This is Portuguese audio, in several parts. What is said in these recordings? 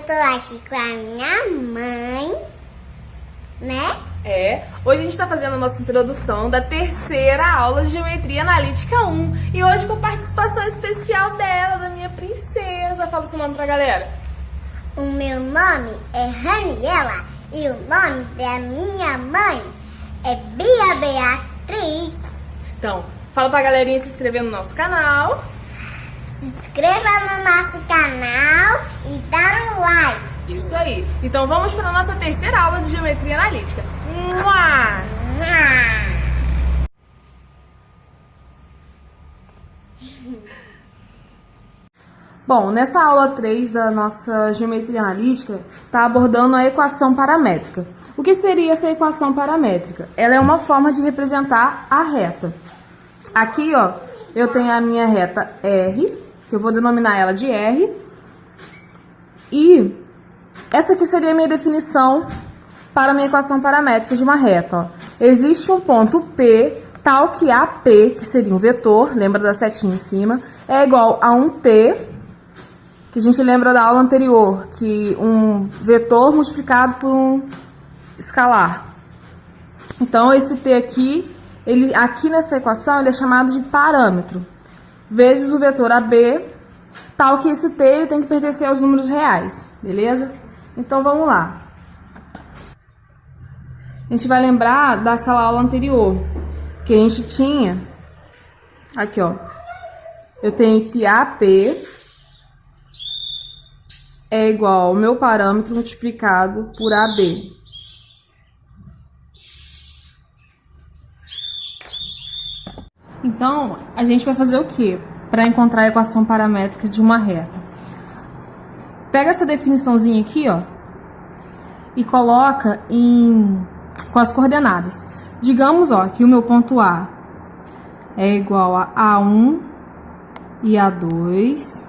tô aqui com a minha mãe, né? Hoje a gente está fazendo a nossa introdução da terceira aula de Geometria Analítica 1. E hoje com participação especial dela, da minha princesa. Fala o seu nome pra galera. O meu nome é Raniela e o nome da minha mãe é Bia Beatriz. Então, fala pra galerinha se inscrever no nosso canal. Se inscreva no nosso canal e dá um like. Isso aí. Então vamos para a nossa terceira aula de Geometria Analítica. Mua! Bom, nessa aula 3 da nossa Geometria Analítica, está abordando a equação paramétrica. O que seria essa equação paramétrica? Ela é uma forma de representar a reta. Aqui, ó, eu tenho a minha reta R, que eu vou denominar ela de R, e essa aqui seria a minha definição para a minha equação paramétrica de uma reta. Ó. Existe um ponto P, tal que AP, que seria um vetor, lembra da setinha em cima, é igual a um T, que a gente lembra da aula anterior, que um vetor multiplicado por um escalar. Então, esse T aqui, aqui nessa equação, ele é chamado de parâmetro, vezes o vetor AB, tal que esse T ele tem que pertencer aos números reais, beleza? Então, vamos lá. A gente vai lembrar daquela aula anterior, que a gente tinha, aqui ó, eu tenho que AP é igual ao meu parâmetro multiplicado por AB. Então, a gente vai fazer o quê? Para encontrar a equação paramétrica de uma reta. Pega essa definiçãozinha aqui, ó, e coloca com as coordenadas. Digamos, ó, que o meu ponto A é igual a A1 e A2.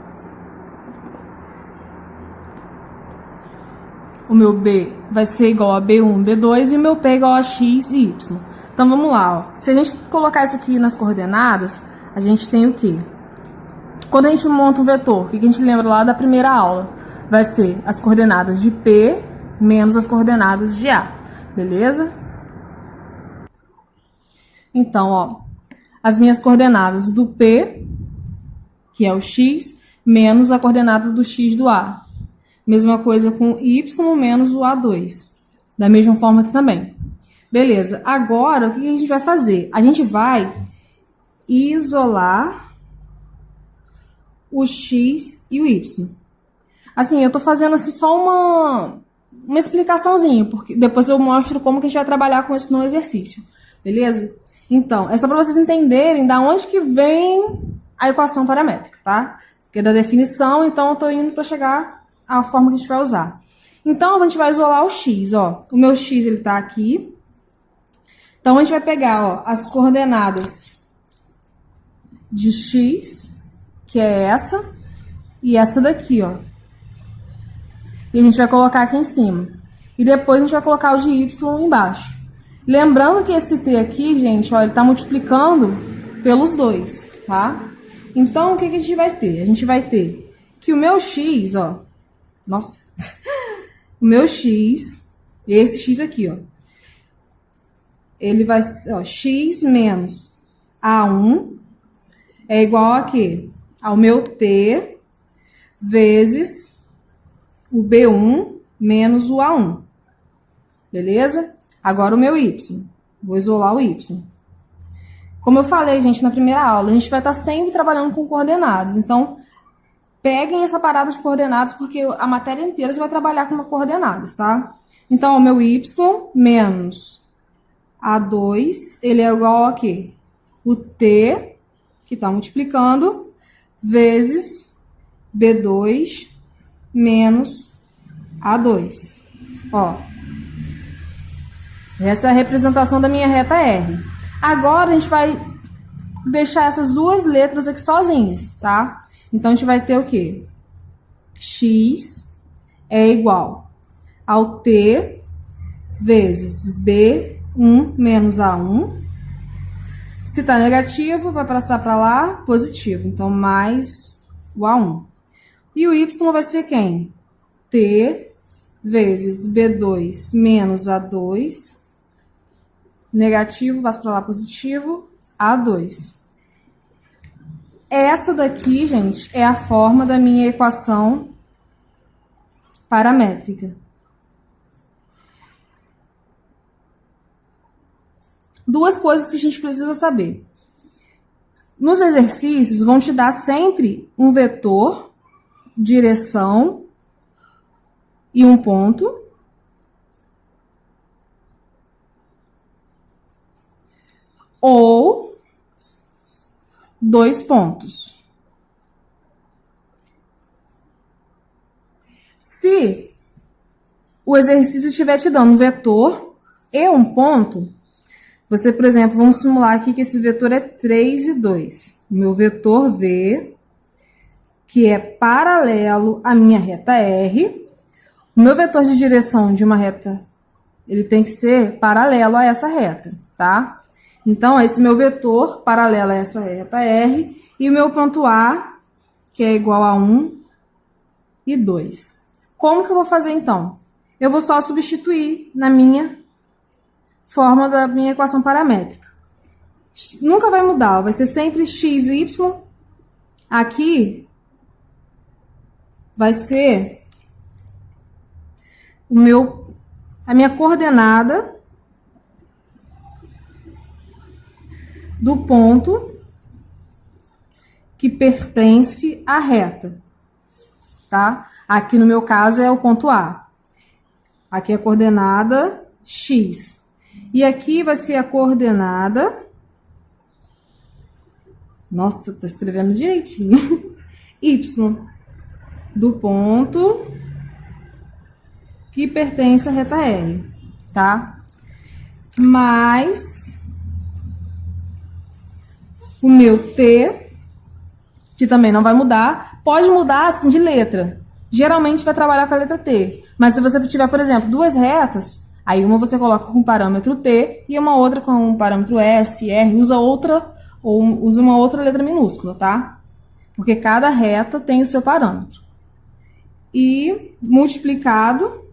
O meu B vai ser igual a B1, B2 e o meu P é igual a X e Y. Então, vamos lá, ó. Se a gente colocar isso aqui nas coordenadas, a gente tem o quê? Quando a gente monta um vetor, o que a gente lembra lá da primeira aula? Vai ser as coordenadas de P menos as coordenadas de A, beleza? Então, ó, as minhas coordenadas do P, que é o X, menos a coordenada do X do A. Mesma coisa com Y menos o A2. Da mesma forma aqui também. Beleza, agora o que a gente vai fazer? A gente vai isolar o X e o Y. Assim, eu tô fazendo assim só uma explicaçãozinha, porque depois eu mostro como que a gente vai trabalhar com isso no exercício, beleza? Então, é só para vocês entenderem da onde que vem a equação paramétrica, tá? Porque é da definição, então eu tô indo para chegar à forma que a gente vai usar. Então, a gente vai isolar o X, ó. O meu X, ele tá aqui. Então, a gente vai pegar, ó, as coordenadas de X, que é essa, e essa daqui, ó. E a gente vai colocar aqui em cima. E depois a gente vai colocar o de Y embaixo. Lembrando que esse T aqui, gente, ó, ele tá multiplicando pelos dois, tá? Então, o que a gente vai ter? A gente vai ter que o meu X, ó, nossa, o meu X, esse X aqui, ó, ele vai, ó, X menos A1 é igual a quê? Ao meu T vezes o B1 menos o A1. Beleza? Agora o meu Y. Vou isolar o Y. Como eu falei, gente, na primeira aula, a gente vai estar sempre trabalhando com coordenadas. Então, peguem essa parada de coordenadas, porque a matéria inteira você vai trabalhar com coordenadas, tá? Então, o meu Y menos A2, ele é igual a quê? O T, que está multiplicando, vezes B2 menos A2. Ó, essa é a representação da minha reta R. Agora, a gente vai deixar essas duas letras aqui sozinhas, tá? Então, a gente vai ter o quê? X é igual ao T vezes B1 menos A1. Se tá negativo, vai passar para lá, positivo. Então, mais o A1. E o Y vai ser quem? T vezes B2 menos A2, negativo, passa para lá positivo, A2. Essa daqui, gente, é a forma da minha equação paramétrica. Duas coisas que a gente precisa saber. Nos exercícios, vão te dar sempre um vetor, direção e um ponto. Ou 2 pontos. Se o exercício estiver te dando um vetor e um ponto, você, por exemplo, vamos simular aqui que esse vetor é 3 e 2. O meu vetor V, que é paralelo à minha reta R. O meu vetor de direção de uma reta, ele tem que ser paralelo a essa reta, tá? Então, esse meu vetor paralelo a essa reta R. E o meu ponto A, que é igual a 1 e 2. Como que eu vou fazer, então? Eu vou só substituir na minha forma da minha equação paramétrica. Nunca vai mudar, vai ser sempre x, y. Aqui vai ser a minha coordenada do ponto que pertence à reta, tá? Aqui no meu caso é o ponto A. Aqui é a coordenada x. E aqui vai ser a coordenada... Nossa, tá escrevendo direitinho. Y. Do ponto que pertence à reta R, tá? Mais o meu T, que também não vai mudar. Pode mudar, assim, de letra. Geralmente vai trabalhar com a letra T. Mas se você tiver, por exemplo, duas retas, aí uma você coloca com parâmetro T e uma outra com parâmetro S, R, usa uma outra letra minúscula, tá? Porque cada reta tem o seu parâmetro. E multiplicado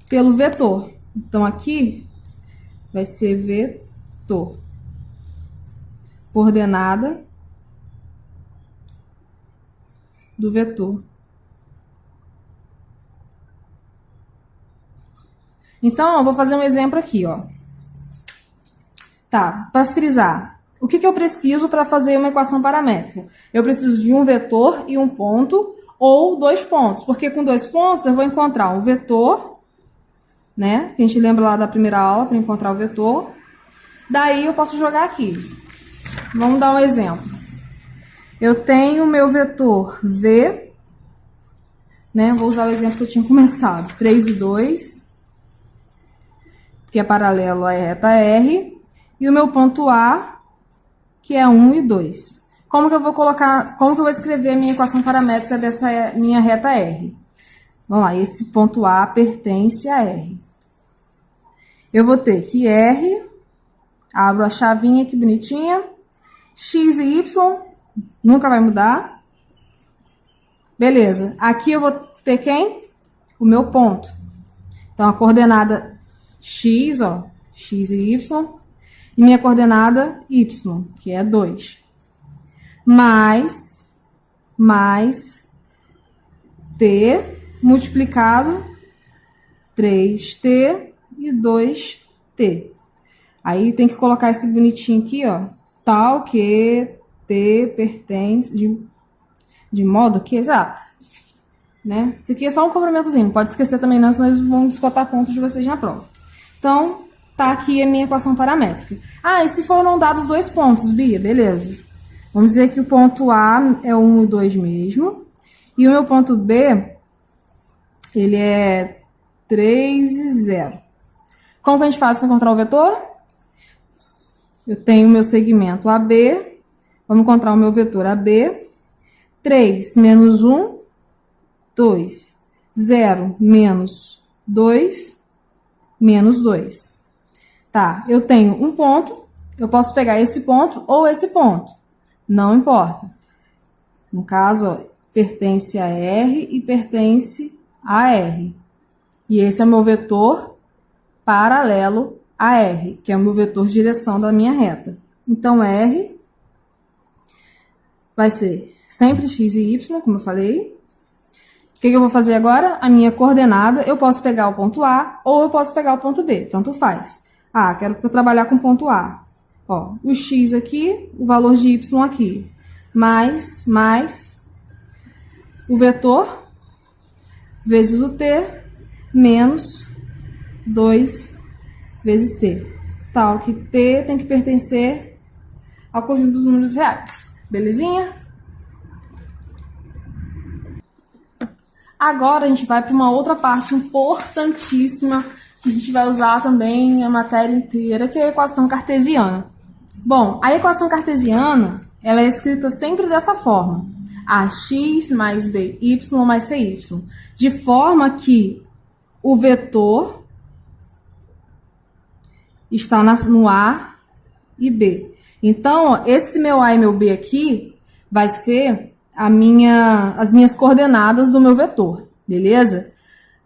pelo vetor. Então, aqui vai ser vetor. Coordenada do vetor. Então, eu vou fazer um exemplo aqui, ó. Tá, para frisar. O que eu preciso para fazer uma equação paramétrica? Eu preciso de um vetor e um ponto, ou 2 pontos. Porque com 2 pontos eu vou encontrar um vetor, né? Que a gente lembra lá da primeira aula, para encontrar o vetor. Daí eu posso jogar aqui. Vamos dar um exemplo. Eu tenho o meu vetor V, né? Vou usar o exemplo que eu tinha começado. 3 e 2, que é paralelo à reta R. E o meu ponto A, que é 1 e 2. Como que eu vou escrever a minha equação paramétrica dessa minha reta R? Vamos lá, esse ponto A pertence a R. Eu vou ter que R, abro a chavinha aqui bonitinha, x e y, nunca vai mudar. Beleza, aqui eu vou ter quem? O meu ponto. Então, a coordenada x, ó, x e y, e minha coordenada y, que é 2. Mais t multiplicado 3t e 2t. Aí tem que colocar esse bonitinho aqui, ó, tal que t pertence de modo que, né? Isso aqui é só um comprimentozinho, não pode esquecer também não, senão eles vão descontar pontos de vocês na prova. Então, tá aqui a minha equação paramétrica. Ah, e se foram dados 2 pontos, Bia? Beleza. Vamos dizer que o ponto A é 1 e 2 mesmo. E o meu ponto B, ele é 3 e 0. Como que a gente faz para encontrar o vetor? Eu tenho o meu segmento AB. Vamos encontrar o meu vetor AB. 3 menos 1, 2. 0 menos 2, menos 2. Tá, eu tenho um ponto. Eu posso pegar esse ponto ou esse ponto. Não importa. No caso, ó, pertence a R e pertence AR. E esse é o meu vetor paralelo a R, que é o meu vetor de direção da minha reta. Então, R vai ser sempre x e y, como eu falei. O que eu vou fazer agora? A minha coordenada, eu posso pegar o ponto A ou eu posso pegar o ponto B, tanto faz. Ah, quero trabalhar com o ponto A. Ó, o x aqui, o valor de y aqui, mais o vetor vezes o t, menos 2 vezes t. Tal que t tem que pertencer ao conjunto dos números reais. Belezinha? Agora a gente vai para uma outra parte importantíssima que a gente vai usar também a matéria inteira, que é a equação cartesiana. Bom, a equação cartesiana, ela é escrita sempre dessa forma: ax mais by mais cy, de forma que o vetor está no A e B. Então, ó, esse meu A e meu B aqui vai ser as minhas coordenadas do meu vetor, beleza?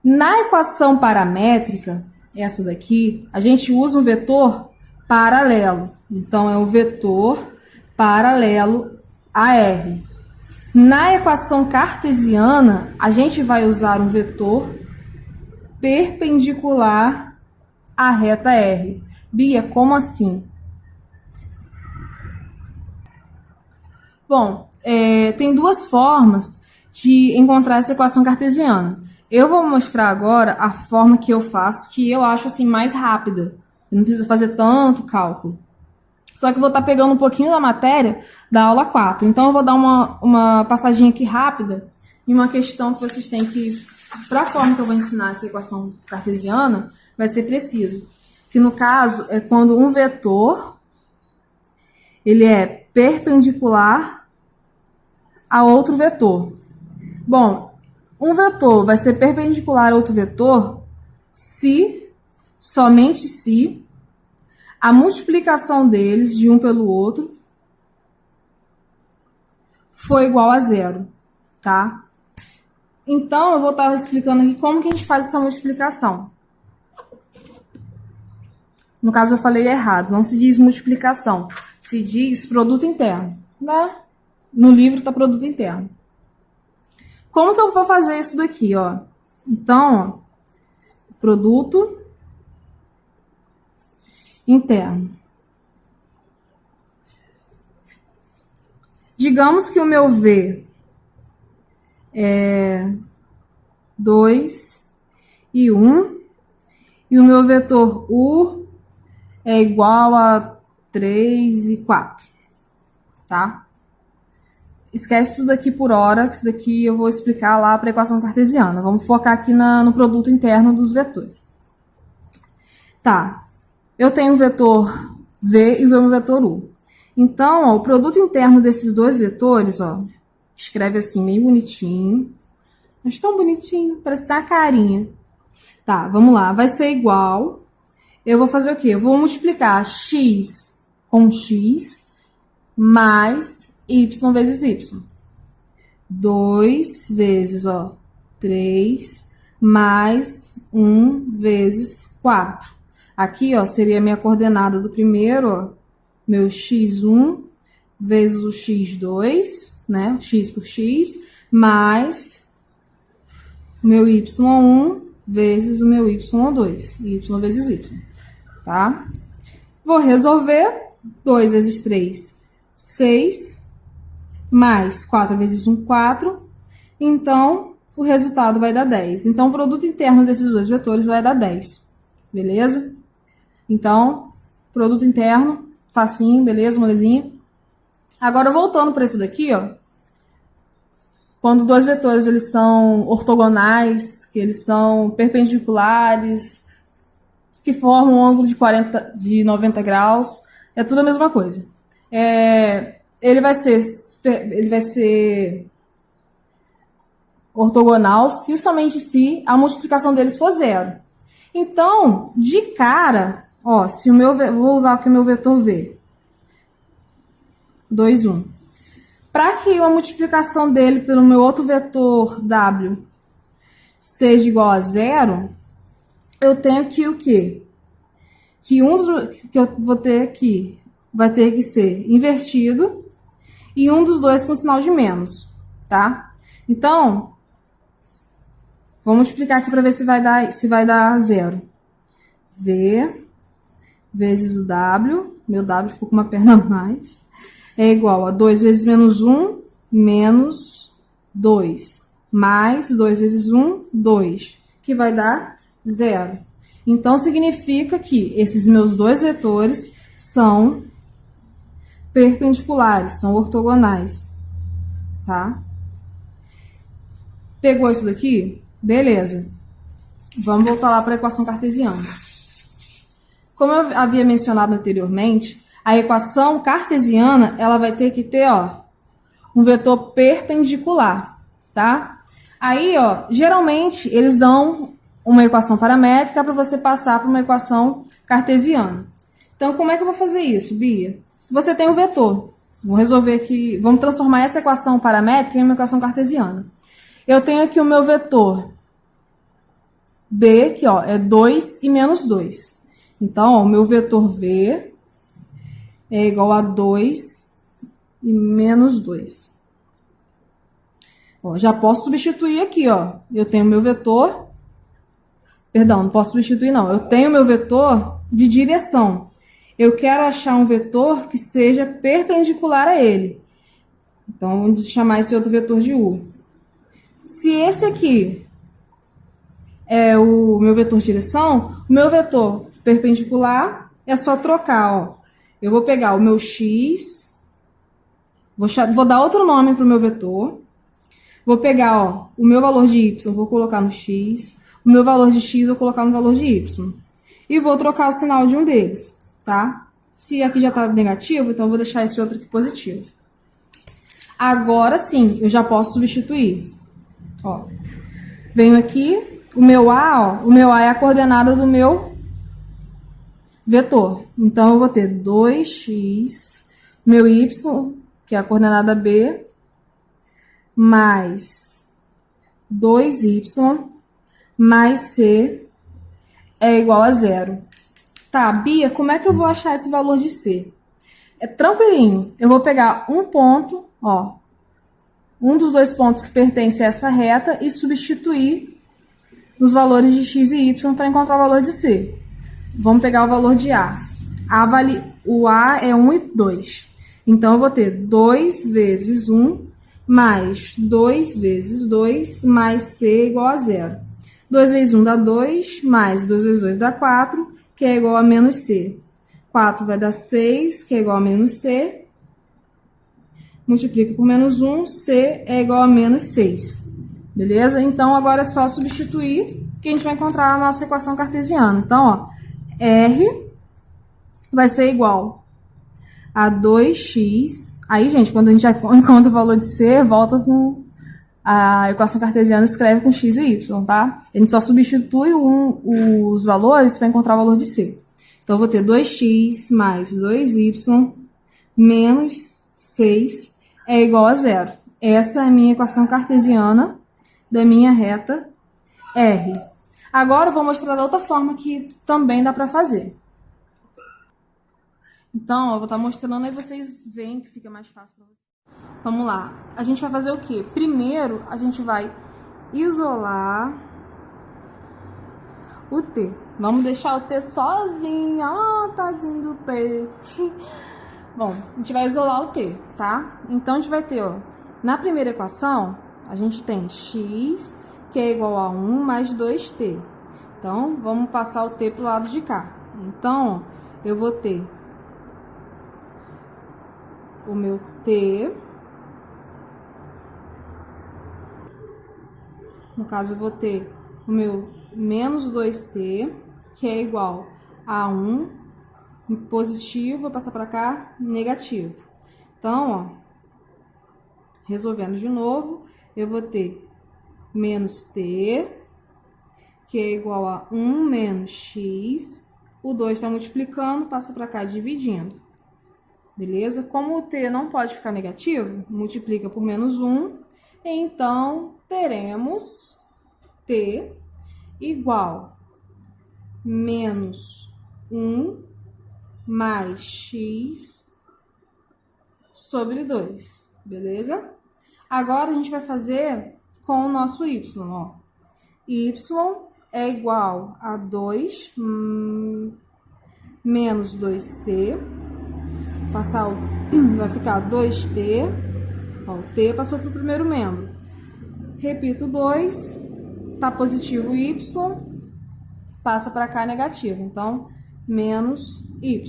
Na equação paramétrica, essa daqui, a gente usa um vetor paralelo. Então, é o vetor paralelo a R. Na equação cartesiana, a gente vai usar um vetor perpendicular à reta R. Bia, como assim? Bom, tem duas formas de encontrar essa equação cartesiana. Eu vou mostrar agora a forma que eu faço, que eu acho assim mais rápida. Eu não preciso fazer tanto cálculo. Só que eu vou estar pegando um pouquinho da matéria da aula 4. Então, eu vou dar uma passadinha aqui rápida em uma questão que vocês têm que... Para a forma que eu vou ensinar essa equação cartesiana, vai ser preciso. Que, no caso, é quando um vetor ele é perpendicular a outro vetor. Bom, um vetor vai ser perpendicular a outro vetor se, somente se, a multiplicação deles, de um pelo outro, for igual a zero, tá? Então, eu vou estar explicando aqui como que a gente faz essa multiplicação. No caso, eu falei errado, não se diz multiplicação, se diz produto interno, né? No livro está produto interno. Como que eu vou fazer isso daqui, ó? Então, ó, produto interno. Digamos que o meu V é 2 e 1, e o meu vetor U é igual a 3 e 4, tá? Esquece isso daqui por hora, que isso daqui eu vou explicar lá para a equação cartesiana. Vamos focar aqui no produto interno dos vetores. Tá, eu tenho o vetor V e o meu vetor U. Então, ó, o produto interno desses dois vetores, ó, escreve assim, meio bonitinho. Mas tão bonitinho, parece que tá uma carinha. Tá, vamos lá, vai ser igual. Eu vou fazer o quê? Eu vou multiplicar x com x mais y vezes y. 2 vezes, ó, 3 mais 1 vezes 4. Aqui, ó, seria a minha coordenada do primeiro, ó, meu x1 vezes o x2, né, x por x, mais o meu y1 vezes o meu y2, y vezes y, tá? Vou resolver, 2 vezes 3, 6, mais 4 vezes 1, 4, então o resultado vai dar 10. Então, o produto interno desses dois vetores vai dar 10, beleza? Então, produto interno, facinho, beleza, molezinha? Agora, voltando para isso daqui, ó, quando dois vetores eles são ortogonais, que eles são perpendiculares, que formam um ângulo de 90 graus, é tudo a mesma coisa. Ele vai ser ortogonal se somente se a multiplicação deles for zero. Então, de cara, ó, se o meu vou usar aqui o meu vetor V, 2, 1. Para que a multiplicação dele pelo meu outro vetor W seja igual a zero, eu tenho que o quê? Que que eu vou ter aqui vai ter que ser invertido e um dos dois com sinal de menos, tá? Então, vamos multiplicar aqui para ver se vai dar zero. V vezes o W, meu W ficou com uma perna a mais, é igual a 2 vezes menos 1, menos 2, mais 2 vezes 1, 2, que vai dar zero. Então, significa que esses meus dois vetores são perpendiculares, são ortogonais, tá? Pegou isso daqui? Beleza. Vamos voltar lá para a equação cartesiana. Como eu havia mencionado anteriormente, a equação cartesiana, ela vai ter que ter, ó, um vetor perpendicular, tá? Aí, ó, geralmente eles dão uma equação paramétrica para você passar para uma equação cartesiana. Então, como é que eu vou fazer isso, Bia? Você tem um vetor. Vou resolver aqui, vamos transformar essa equação paramétrica em uma equação cartesiana. Eu tenho aqui o meu vetor B, que ó, é 2 e menos 2. Então, ó, o meu vetor V é igual a 2 e menos 2. Ó, já posso substituir aqui, ó. Eu tenho meu vetor... Perdão, não posso substituir, não. Eu tenho meu vetor de direção. Eu quero achar um vetor que seja perpendicular a ele. Então, vamos chamar esse outro vetor de U. Se esse aqui é o meu vetor de direção, o meu vetor perpendicular é só trocar, ó. Eu vou pegar o meu X, vou dar outro nome para o meu vetor. Vou pegar, ó, o meu valor de Y, vou colocar no X. O meu valor de X, vou colocar no valor de Y. E vou trocar o sinal de um deles, tá? Se aqui já está negativo, então eu vou deixar esse outro aqui positivo. Agora sim, eu já posso substituir. Ó, venho aqui, o meu A é a coordenada do meu vetor. Então, eu vou ter 2x, meu Y, que é a coordenada B, mais 2y, mais C é igual a zero. Tá, Bia, como é que eu vou achar esse valor de C? É tranquilinho. Eu vou pegar um ponto, ó, um dos dois pontos que pertence a essa reta e substituir nos valores de x e y para encontrar o valor de C. Vamos pegar o valor de A. O A é 1 e 2. Então, eu vou ter 2 vezes 1 mais 2 vezes 2 mais C igual a zero. 2 vezes 1 dá 2, mais 2 vezes 2 dá 4, que é igual a menos C. 4 vai dar 6, que é igual a menos C. Multiplica por menos 1, C é igual a menos 6. Beleza? Então, agora é só substituir que a gente vai encontrar a nossa equação cartesiana. Então, ó, R vai ser igual a 2x. Aí, gente, quando a gente encontra o valor de C, volta com a equação cartesiana, escreve com x e y, tá? A gente só substitui os valores para encontrar o valor de C. Então, eu vou ter 2x mais 2y menos 6 é igual a zero. Essa é a minha equação cartesiana da minha reta R. Agora, eu vou mostrar da outra forma que também dá para fazer. Então, eu vou estar mostrando, aí vocês veem que fica mais fácil para vocês. Vamos lá. A gente vai fazer o quê? Primeiro, a gente vai isolar o T. Vamos deixar o T sozinho. Ah, tadinho do T. Bom, a gente vai isolar o T, tá? Então, a gente vai ter, ó, na primeira equação, a gente tem x, que é igual a 1 mais 2t. Então, vamos passar o t pro lado de cá. Então, ó, eu vou ter o meu t. No caso, eu vou ter o meu menos 2t, que é igual a 1 positivo, vou passar para cá, negativo. Então, ó, resolvendo de novo, eu vou ter menos t, que é igual a 1 menos x. O 2 está multiplicando, passa para cá dividindo. Beleza? Como o t não pode ficar negativo, multiplica por menos 1. Então, teremos t igual menos 1 mais x sobre 2, beleza? Agora a gente vai fazer com o nosso y, ó. Y é igual a 2 menos 2t, passar o, vai ficar 2t, ó, o t passou para o primeiro membro. Repito 2, tá positivo o y, passa para cá negativo, então menos y.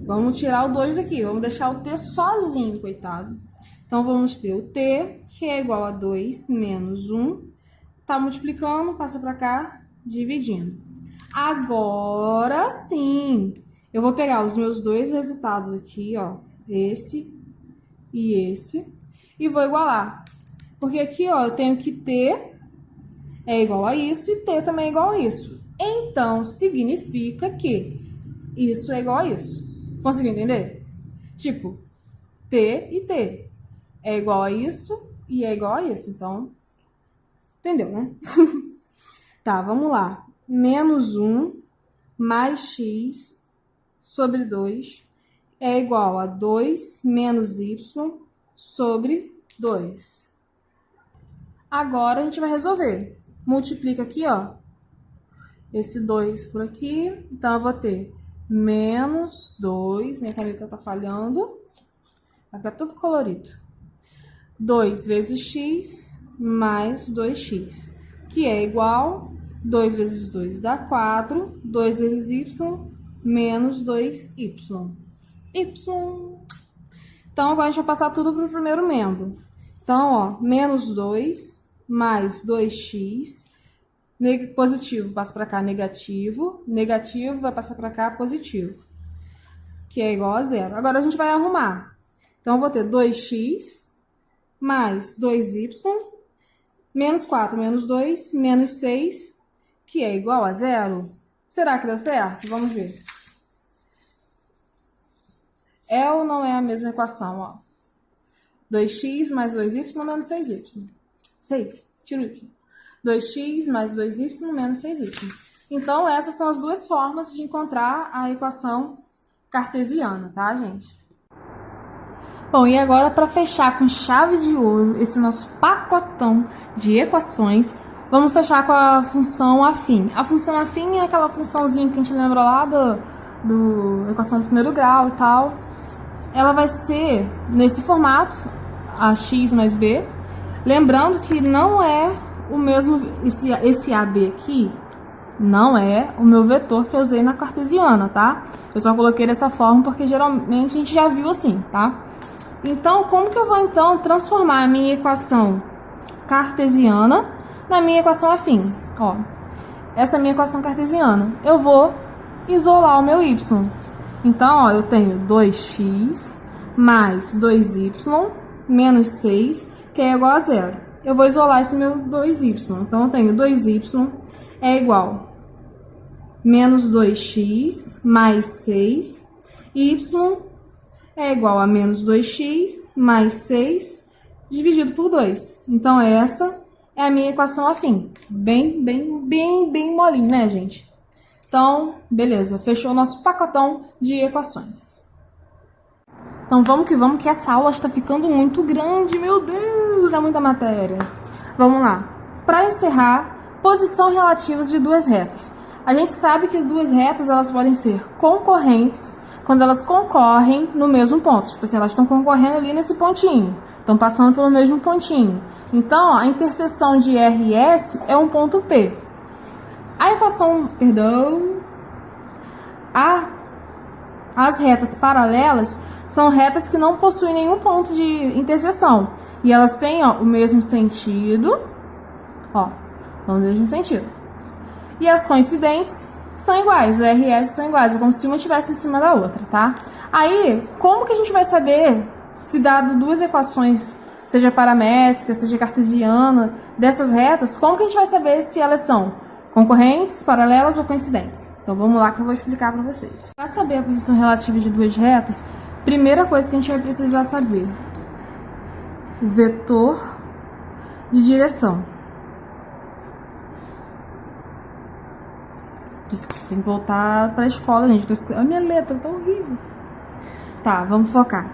Vamos tirar o 2 aqui, vamos deixar o t sozinho, coitado. Então, vamos ter o t, que é igual a 2 menos 1, tá multiplicando, passa para cá, dividindo. Agora sim, eu vou pegar os meus dois resultados aqui, ó, esse, e vou igualar. Porque aqui, ó, eu tenho que t é igual a isso e t também é igual a isso. Então, significa que isso é igual a isso. Conseguiu entender? Tipo, t e t é igual a isso e é igual a isso. Então, entendeu, né? Tá, vamos lá. Menos 1 mais x sobre 2 é igual a 2 menos y sobre 2. Agora, a gente vai resolver. Multiplica aqui, ó, esse 2 por aqui. Então, eu vou ter menos 2, minha caneta tá falhando, vai ficar tudo colorido. 2 vezes x mais 2x, que é igual, 2 vezes 2 dá 4, 2 vezes y menos 2y. Então, agora a gente vai passar tudo para o primeiro membro. Então, ó, menos 2 mais 2x, positivo passa para cá negativo, negativo vai passar para cá positivo, que é igual a zero. Agora a gente vai arrumar. Então, eu vou ter 2x mais 2y, menos 4 menos 2, menos 6, que é igual a zero. Será que deu certo? Vamos ver. É ou não é a mesma equação, ó? 2x mais 2y menos 6y. 6, tira o y. 2x mais 2y menos 6y. Então, essas são as duas formas de encontrar a equação cartesiana, tá, gente? Bom, e agora, para fechar com chave de ouro esse nosso pacotão de equações, vamos fechar com a função afim. A função afim é aquela funçãozinha que a gente lembra lá do equação de primeiro grau e tal. Ela vai ser nesse formato, ax mais b. Lembrando que não é o mesmo, esse AB aqui não é o meu vetor que eu usei na cartesiana, tá? Eu só coloquei dessa forma porque geralmente a gente já viu assim, tá? Então, como que eu vou então transformar a minha equação cartesiana na minha equação afim? Ó, essa é a minha equação cartesiana. Eu vou isolar o meu y. Então, ó, eu tenho 2x mais 2y menos 6, que é igual a zero. Eu vou isolar esse meu 2y. Então, eu tenho 2y é igual a menos 2x mais 6. Y é igual a menos 2x mais 6 dividido por 2. Então, essa é a minha equação afim. Bem molinho, né, gente? Então, beleza. Fechou o nosso pacotão de equações. Então, vamos que essa aula está ficando muito grande. Meu Deus, é muita matéria. Vamos lá. Para encerrar, posição relativas de duas retas. A gente sabe que duas retas elas podem ser concorrentes quando elas concorrem no mesmo ponto. Tipo assim, elas estão concorrendo ali nesse pontinho. Estão passando pelo mesmo pontinho. Então, ó, a interseção de R e S é um ponto P. A equação, as retas paralelas são retas que não possuem nenhum ponto de interseção. E elas têm, ó, o mesmo sentido. Ó, no mesmo sentido. E as coincidentes são iguais, o R e S são iguais, é como se uma estivesse em cima da outra, tá? Aí, como que a gente vai saber se dado duas equações, seja paramétrica, seja cartesiana, dessas retas, como que a gente vai saber se elas são concorrentes, paralelas ou coincidentes? Então, vamos lá que eu vou explicar para vocês. Para saber a posição relativa de duas retas, primeira coisa que a gente vai precisar saber, o vetor de direção. Tem que voltar pra escola, gente. A minha letra tá horrível. Tá, vamos focar.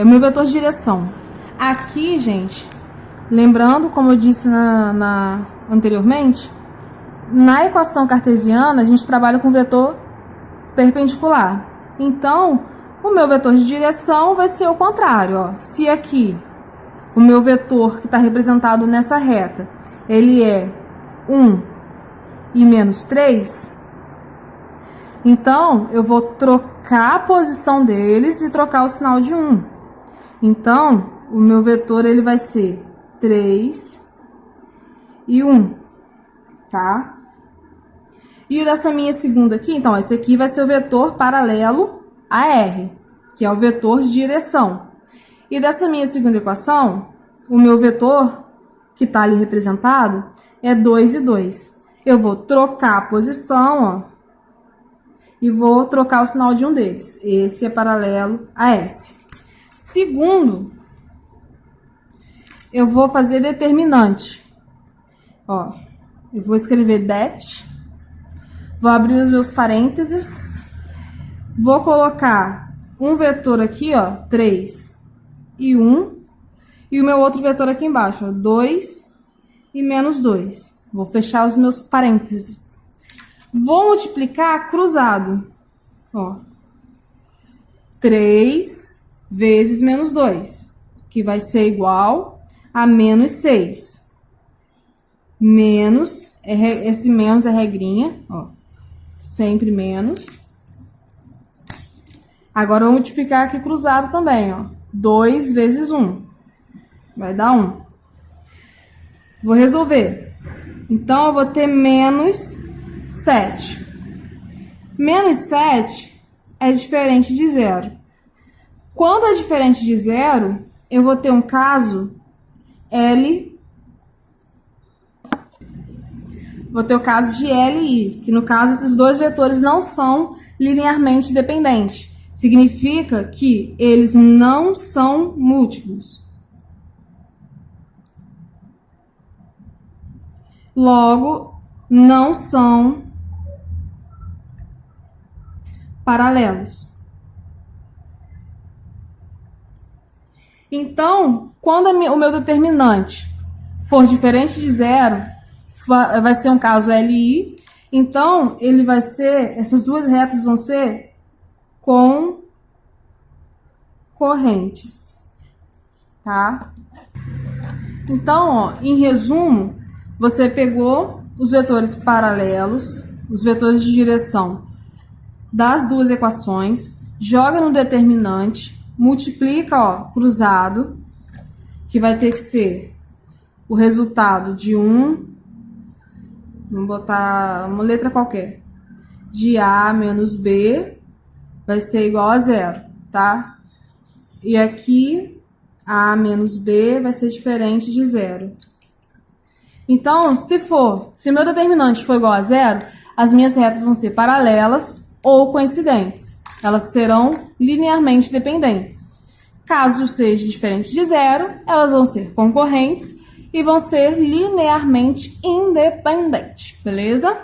O meu vetor de direção. Aqui, gente, lembrando, como eu disse anteriormente, na equação cartesiana, a gente trabalha com vetor perpendicular. Então, o meu vetor de direção vai ser o contrário, ó. Se aqui o meu vetor que está representado nessa reta, ele é 1 e menos 3, então eu vou trocar a posição deles e trocar o sinal de 1. Então, o meu vetor ele vai ser 3 e 1, tá? E dessa minha segunda aqui, então, esse aqui vai ser o vetor paralelo a R, que é o vetor de direção. E dessa minha segunda equação, o meu vetor, que está ali representado, é 2 e 2. Eu vou trocar a posição, ó, e vou trocar o sinal de um deles. Esse é paralelo a S. Segundo, eu vou fazer determinante. Ó, eu vou escrever det. Vou abrir os meus parênteses. Vou colocar um vetor aqui, ó, 3 e 1. E o meu outro vetor aqui embaixo, ó, 2 e menos 2. Vou fechar os meus parênteses. Vou multiplicar cruzado. Ó, 3 vezes menos 2, que vai ser igual a menos 6. Menos, esse menos é regrinha, ó. Sempre menos. Agora, eu vou multiplicar aqui cruzado também, ó. 2 vezes 1. Vai dar 1. Vou resolver. Então, eu vou ter menos 7. Menos 7 é diferente de 0. Quando é diferente de 0, eu vou ter um caso L. Vou ter o caso de L e I, que no caso esses dois vetores não são linearmente dependentes. Significa que eles não são múltiplos. Logo, não são paralelos. Então, quando o meu determinante for diferente de 0, vai ser um caso LI, então ele vai ser, essas duas retas vão ser concorrentes, tá? Então, ó, em resumo, você pegou os vetores paralelos, os vetores de direção das duas equações, joga no determinante, multiplica, ó, cruzado, que vai ter que ser o resultado de vamos botar uma letra qualquer, de A menos B, vai ser igual a 0, tá? E aqui, A menos B vai ser diferente de 0. Então, se meu determinante for igual a 0, as minhas retas vão ser paralelas ou coincidentes. Elas serão linearmente dependentes. Caso seja diferente de 0, elas vão ser concorrentes e vão ser linearmente independentes, beleza?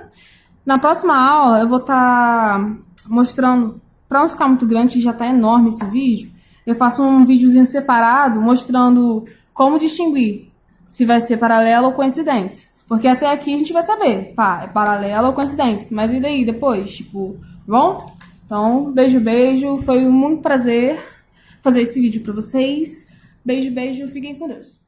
Na próxima aula eu vou estar mostrando, para não ficar muito grande, já está enorme esse vídeo, eu faço um videozinho separado mostrando como distinguir se vai ser paralelo ou coincidentes. Porque até aqui a gente vai saber, pá, é paralelo ou coincidentes, mas e daí depois, tipo, bom? Então, beijo, beijo, foi muito prazer fazer esse vídeo para vocês. Beijo, beijo, fiquem com Deus.